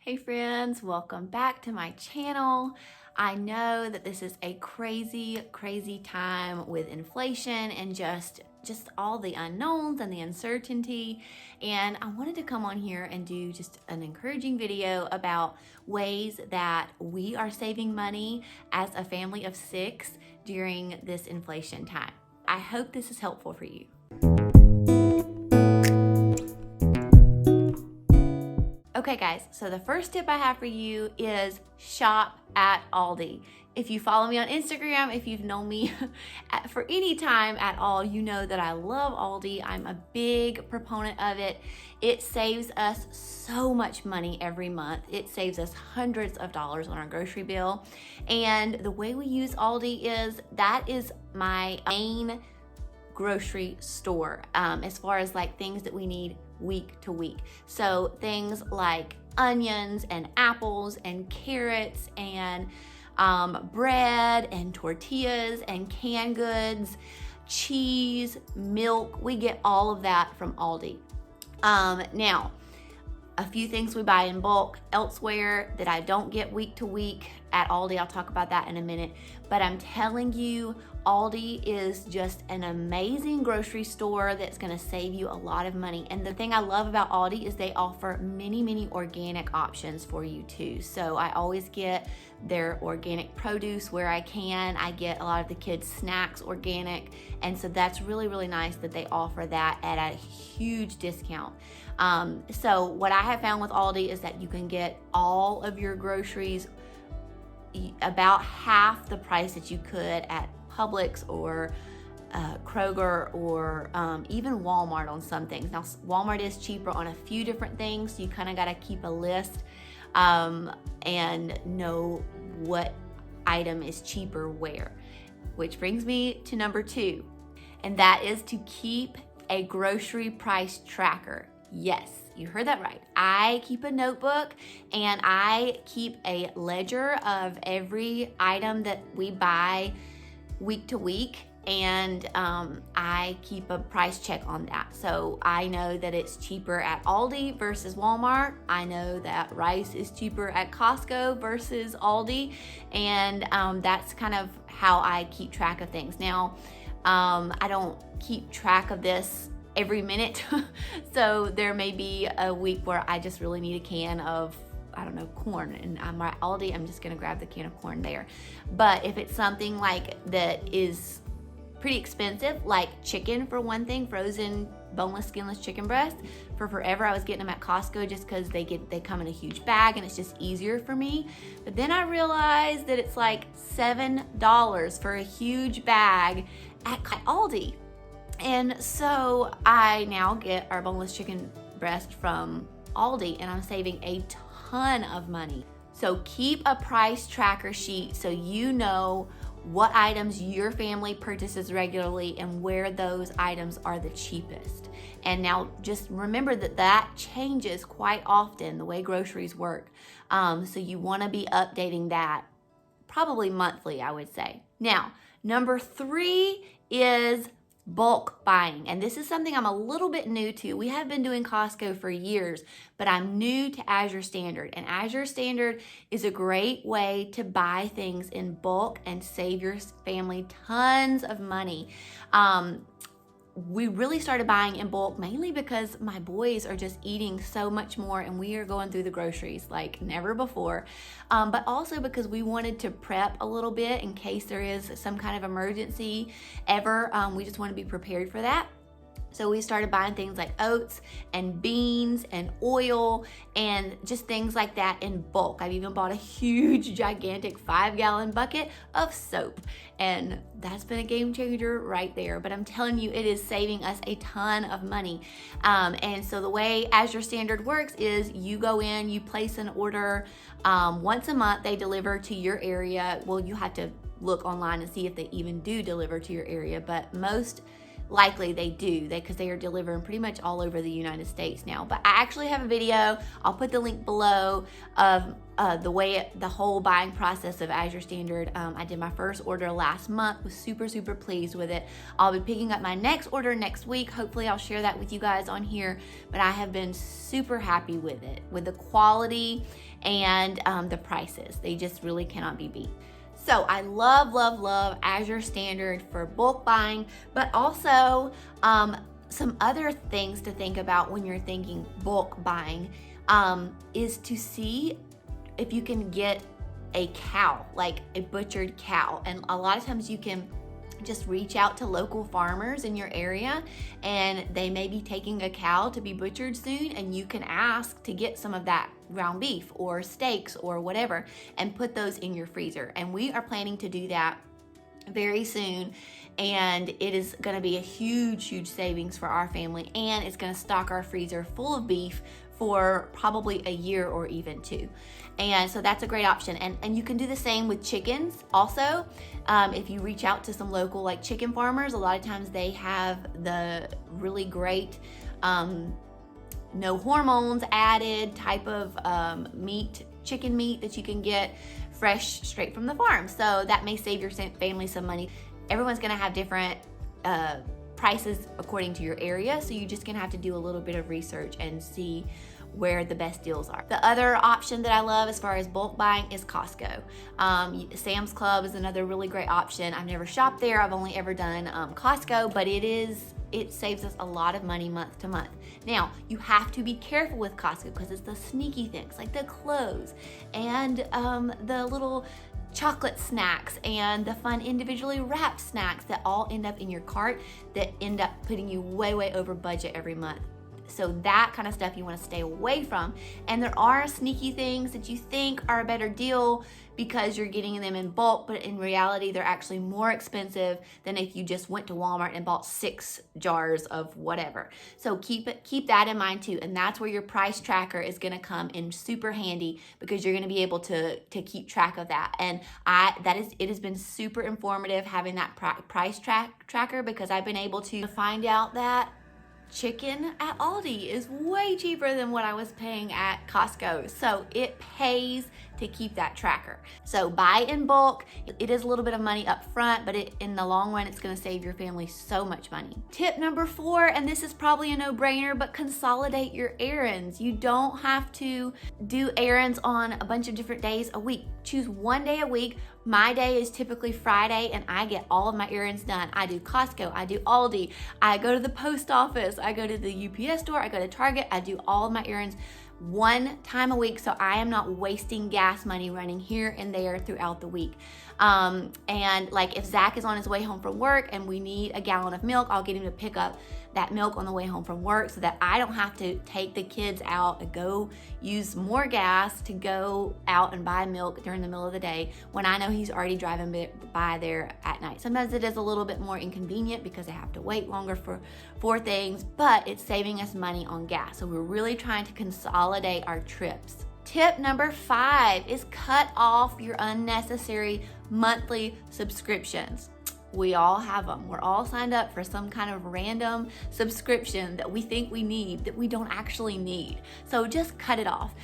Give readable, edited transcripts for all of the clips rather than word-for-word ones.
Hey friends, welcome back to my channel. I know that this is a crazy time with inflation and just all the unknowns and the uncertainty. And I wanted to come on here and do just an encouraging video about ways that we are saving money as a family of 6 during this inflation time. I hope this is helpful for you. Okay guys, so the first tip I have for you is shop at Aldi. If you follow me on Instagram, if you've known me for any time at all, you know that I love Aldi. I'm a big proponent of it. It saves us so much money every month. It saves us hundreds of dollars on our grocery bill. And the way we use Aldi is, that is my main grocery store as far as like things that we need week to week. So things like onions and apples and carrots and bread and tortillas and canned goods, cheese, milk, we get all of that from Aldi. Now, a few things we buy in bulk elsewhere that I don't get week to week at Aldi. I'll talk about that in a minute. But I'm telling you, Aldi is just an amazing grocery store that's gonna save you a lot of money. And the thing I love about Aldi is they offer many organic options for you too. So I always get their organic produce where I can. I get a lot of the kids' snacks organic. And so that's really nice that they offer that at a huge discount. So what I have found with Aldi is that you can get all of your groceries about half the price that you could at Publix or Kroger or even Walmart on some things. Now Walmart is cheaper on a few different things, so you kind of got to keep a list and know what item is cheaper where. Which brings me to number 2, and that is to keep a grocery price tracker. Yes, you heard that right. I keep a notebook and I keep a ledger of every item that we buy week to week, and I keep a price check on that. So I know that it's cheaper at Aldi versus Walmart. I know that rice is cheaper at Costco versus Aldi, and that's kind of how I keep track of things. Now, I don't keep track of this every minute. So there may be a week where I just really need a can of, I don't know, corn, and I'm at Aldi, I'm just gonna grab the can of corn there. But if it's something like that is pretty expensive, like chicken for one thing, frozen boneless, skinless chicken breast, for forever I was getting them at Costco just because they come in a huge bag and it's just easier for me. But then I realized that it's like $7 for a huge bag at Aldi. And so I now get our boneless chicken breast from Aldi, and I'm saving a ton of money. So keep a price tracker sheet so you know what items your family purchases regularly and where those items are the cheapest. And now just remember that changes quite often, the way groceries work. So you want to be updating that probably monthly, I would say. Now, number 3 is bulk buying. And this is something I'm a little bit new to. We have been doing Costco for years, but I'm new to Azure Standard. And Azure Standard is a great way to buy things in bulk and save your family tons of money. We really started buying in bulk mainly because my boys are just eating so much more and we are going through the groceries like never before. But also because we wanted to prep a little bit in case there is some kind of emergency ever. We just want to be prepared for that. So we started buying things like oats and beans and oil and just things like that in bulk. I've even bought a huge, gigantic 5-gallon bucket of soap. And that's been a game changer right there. But I'm telling you, it is saving us a ton of money. And so the way Azure Standard works is you go in, you place an order once a month, they deliver to your area. Well, you have to look online and see if they even do deliver to your area, but most likely they do, because they are delivering pretty much all over the United States now. But I actually have a video, I'll put the link below, of the whole buying process of Azure Standard. I did my first order last month, was super pleased with it. I'll be picking up my next order next week. Hopefully I'll share that with you guys on here, but I have been super happy with it, with the quality and the prices. They just really cannot be beat. So I love, love, love Azure Standard for bulk buying, but also some other things to think about when you're thinking bulk buying is to see if you can get a cow, like a butchered cow. And a lot of times you can just reach out to local farmers in your area, and they may be taking a cow to be butchered soon, and you can ask to get some of that ground beef or steaks or whatever and put those in your freezer. And we are planning to do that very soon, and it is going to be a huge savings for our family, and it's going to stock our freezer full of beef for probably a year or even 2. And so that's a great option. And you can do the same with chickens also. If you reach out to some local like chicken farmers, a lot of times they have the really great no hormones added type of meat, chicken meat that you can get fresh straight from the farm. So that may save your family some money. Everyone's gonna have different prices according to your area, so you're just gonna have to do a little bit of research and see where the best deals are. The other option that I love as far as bulk buying is Costco. Sam's Club is another really great option. I've never shopped there. I've only ever done Costco, but it saves us a lot of money month to month. Now, you have to be careful with Costco because it's the sneaky things like the clothes and the little chocolate snacks and the fun individually wrapped snacks that all end up in your cart that end up putting you way over budget every month. So that kind of stuff you want to stay away from. And there are sneaky things that you think are a better deal because you're getting them in bulk, but in reality, they're actually more expensive than if you just went to Walmart and bought 6 jars of whatever. So keep that in mind too. And that's where your price tracker is going to come in super handy, because you're going to be able to keep track of that. And it has been super informative having that price tracker, because I've been able to find out that chicken at Aldi is way cheaper than what I was paying at Costco. So it pays to keep that tracker. So buy in bulk. It is a little bit of money up front, but in the long run, it's gonna save your family so much money. Tip number 4, and this is probably a no-brainer, but consolidate your errands. You don't have to do errands on a bunch of different days a week. Choose one day a week. My day is typically Friday, and I get all of my errands done. I do Costco, I do Aldi, I go to the post office, I go to the UPS store, I go to Target, I do all of my errands one time a week, so I am not wasting gas money running here and there throughout the week. And like if Zach is on his way home from work and we need a gallon of milk, I'll get him to pick up that milk on the way home from work so that I don't have to take the kids out and go use more gas to go out and buy milk during the middle of the day when I know he's already driving by there at night. Sometimes it is a little bit more inconvenient because I have to wait longer for things, but it's saving us money on gas. So we're really trying to consolidate our trips. Tip number 5 is cut off your unnecessary monthly subscriptions. We all have them. We're all signed up for some kind of random subscription that we think we need that we don't actually need. So just cut it off.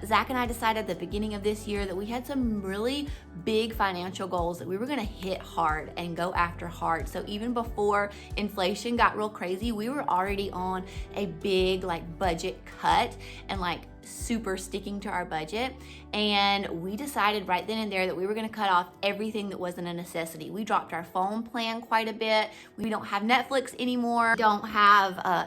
Zach and I decided at the beginning of this year that we had some really big financial goals that we were gonna hit hard and go after hard. So even before inflation got real crazy, we were already on a big budget cut and super sticking to our budget. And we decided right then and there that we were gonna cut off everything that wasn't a necessity. We dropped our phone plan quite a bit. We don't have Netflix anymore. Don't have, I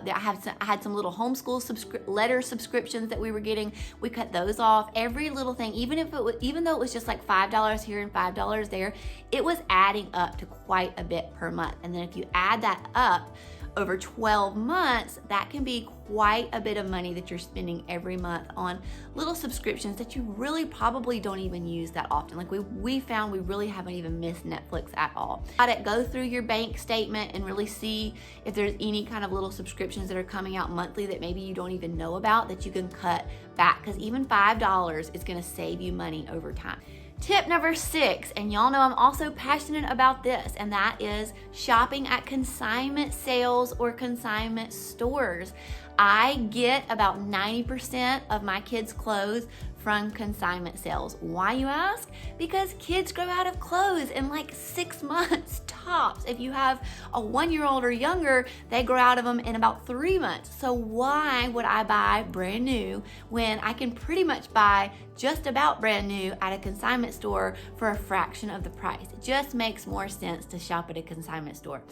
had some little homeschool letter subscriptions that we were getting. We cut those off. Every little thing, even though it was just $5 here and $5 there, it was adding up to quite a bit per month. And then if you add that up over 12 months, that can be quite a bit of money that you're spending every month on little subscriptions that you really probably don't even use that often. We found we really haven't even missed Netflix at all. Go through your bank statement and really see if there's any kind of little subscriptions that are coming out monthly that maybe you don't even know about that you can cut back, because even $5 is gonna save you money over time. Tip number 6, and y'all know I'm also passionate about this, and that is shopping at consignment sales or consignment stores. I get about 90% of my kids' clothes from consignment sales. Why, you ask? Because kids grow out of clothes in like 6 months tops. If you have a 1-year-old or younger, they grow out of them in about 3 months. So why would I buy brand new when I can pretty much buy just about brand new at a consignment store for a fraction of the price? It just makes more sense to shop at a consignment store.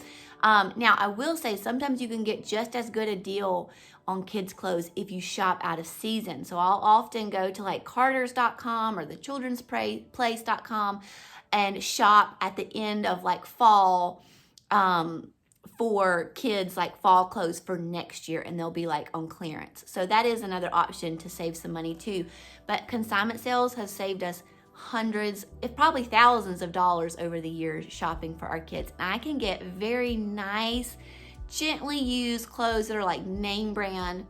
Now, I will say sometimes you can get just as good a deal on kids' clothes if you shop out of season. So I'll often go to like Carter's.com or the children's place.com and shop at the end of like fall for kids, like fall clothes for next year, and they'll be like on clearance. So that is another option to save some money too. But consignment sales have saved us hundreds, if probably thousands of dollars over the years shopping for our kids. And I can get very nice, gently used clothes that are like name brand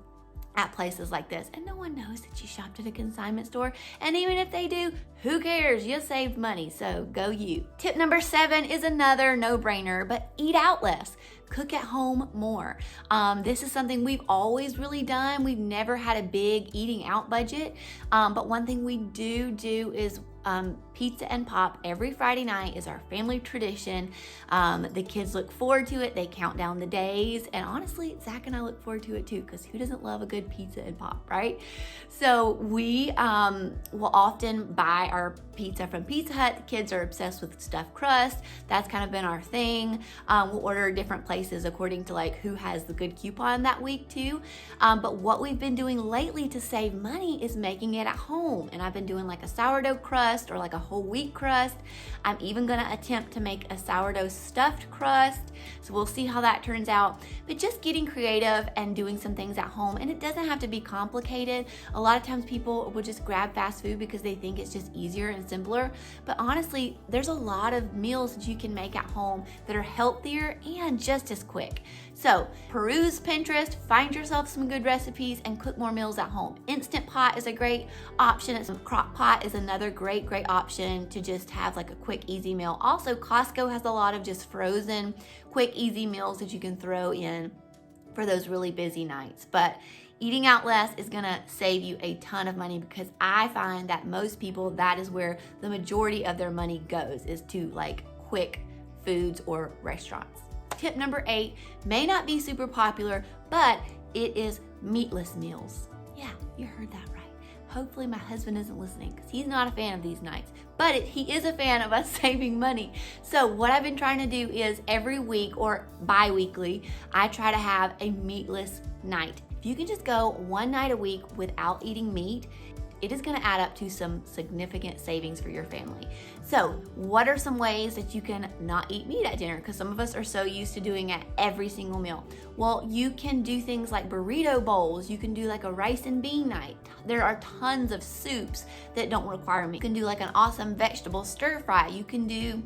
at places like this, and no one knows that you shopped at a consignment store. And even if they do, who cares? You saved money, so go you. Tip number 7 is another no-brainer, but eat out less. Cook at home more. This is something we've always really done. We've never had a big eating out budget, but one thing we do is pizza and pop every Friday night is our family tradition. The kids look forward to it. They count down the days. And honestly, Zach and I look forward to it too, because who doesn't love a good pizza and pop, right? So we will often buy our pizza from Pizza Hut. The kids are obsessed with stuffed crust. That's kind of been our thing. We'll order different places according to like who has the good coupon that week too. But what we've been doing lately to save money is making it at home. And I've been doing like a sourdough crust or like a whole wheat crust. I'm even gonna attempt to make a sourdough stuffed crust. So we'll see how that turns out. But just getting creative and doing some things at home, and it doesn't have to be complicated. A lot of times people will just grab fast food because they think it's just easier and simpler. But honestly, there's a lot of meals that you can make at home that are healthier and just as quick. So peruse Pinterest, find yourself some good recipes, and cook more meals at home. Instant Pot is a great option. Crock pot is another great option to just have like a quick, easy meal. Also, Costco has a lot of just frozen, quick, easy meals that you can throw in for those really busy nights. But eating out less is gonna save you a ton of money, because I find that most people, that is where the majority of their money goes, is to like quick foods or restaurants. Tip number 8 may not be super popular, but it is meatless meals. Yeah, you heard that right. Hopefully my husband isn't listening, because he's not a fan of these nights, but he is a fan of us saving money. So what I've been trying to do is every week or bi-weekly, I try to have a meatless night. If you can just go one night a week without eating meat, it is gonna add up to some significant savings for your family. So what are some ways that you can not eat meat at dinner? Because some of us are so used to doing it every single meal. Well, you can do things like burrito bowls. You can do like a rice and bean night. There are tons of soups that don't require meat. You can do like an awesome vegetable stir fry. You can do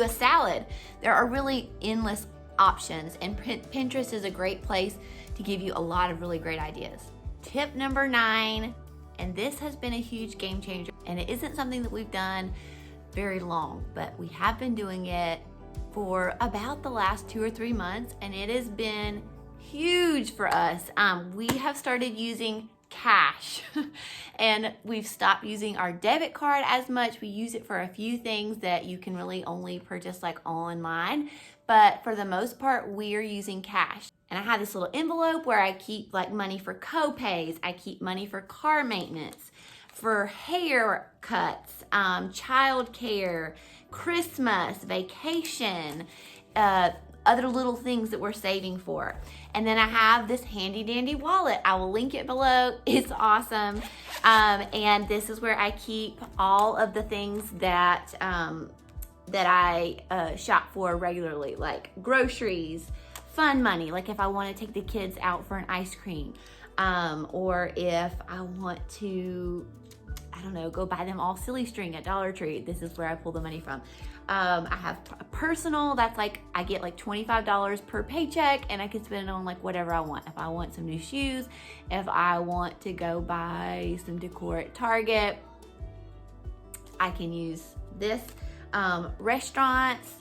a salad. There are really endless options, and Pinterest is a great place to give you a lot of really great ideas. Tip number 9, and this has been a huge game changer, and it isn't something that we've done very long, but we have been doing it for about the last 2 or 3 months, and it has been huge for us. We have started using cash and we've stopped using our debit card as much. We use it for a few things that you can really only purchase like online, but for the most part, we are using cash. And I have this little envelope where I keep like money for co-pays. I keep money for car maintenance, for hair cuts, child care, Christmas, vacation, other little things that we're saving for. And then I have this handy dandy wallet. I will link it below. It's awesome. And this is where I keep all of the things that I shop for regularly, like groceries, fun money, like if I want to take the kids out for an ice cream, or if I want to, I don't know, go buy them all silly string at Dollar Tree. This is where I pull the money from. I have a personal, that's like, I get like $25 per paycheck and I can spend it on like whatever I want. If I want some new shoes, if I want to go buy some decor at Target, I can use this. Restaurants,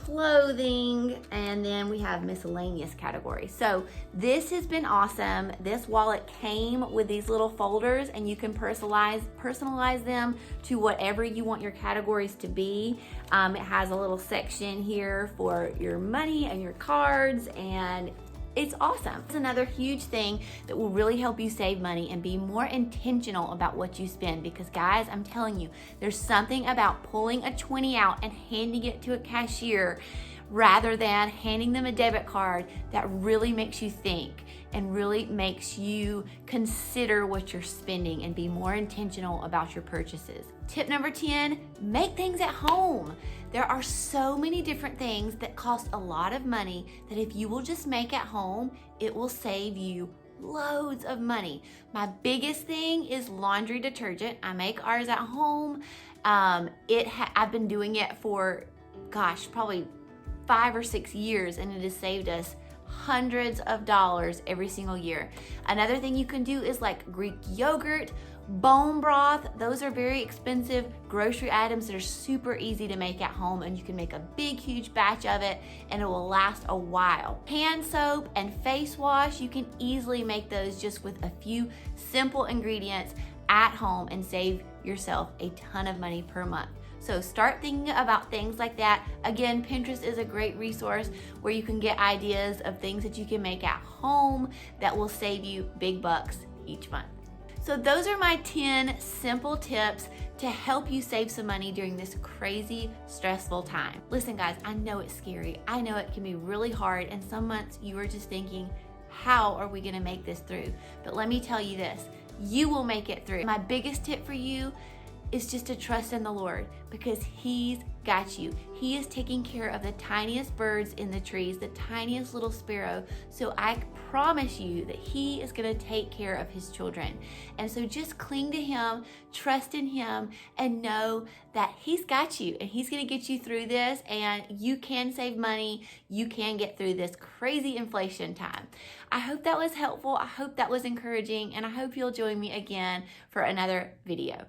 clothing, and then we have miscellaneous categories. So this has been awesome. This wallet came with these little folders, and you can personalize them to whatever you want your categories to be. It has a little section here for your money and your cards, and it's awesome. It's another huge thing that will really help you save money and be more intentional about what you spend, because guys, I'm telling you, there's something about pulling a 20 out and handing it to a cashier rather than handing them a debit card that really makes you think and really makes you consider what you're spending and be more intentional about your purchases. Tip number 10, make things at home. There are so many different things that cost a lot of money that if you will just make at home, it will save you loads of money. My biggest thing is laundry detergent. I make ours at home. I've been doing it for, probably 5 or 6 years, and it has saved us hundreds of dollars every single year. Another thing you can do is like Greek yogurt, bone broth. Those are very expensive grocery items that are super easy to make at home, and you can make a big, huge batch of it and it will last a while. Hand soap and face wash, you can easily make those just with a few simple ingredients at home and save yourself a ton of money per month. So start thinking about things like that. Again, Pinterest is a great resource where you can get ideas of things that you can make at home that will save you big bucks each month. So those are my 10 simple tips to help you save some money during this crazy, stressful time. Listen guys, I know it's scary. I know it can be really hard, and some months you are just thinking, how are we gonna make this through? But let me tell you this, you will make it through. My biggest tip for you is just to trust in the Lord, because He's got you. He is taking care of the tiniest birds in the trees, the tiniest little sparrow. So I promise you that He is going to take care of His children. And so just cling to Him, trust in Him, and know that He's got you and He's going to get you through this, and you can save money. You can get through this crazy inflation time. I hope that was helpful. I hope that was encouraging, and I hope you'll join me again for another video.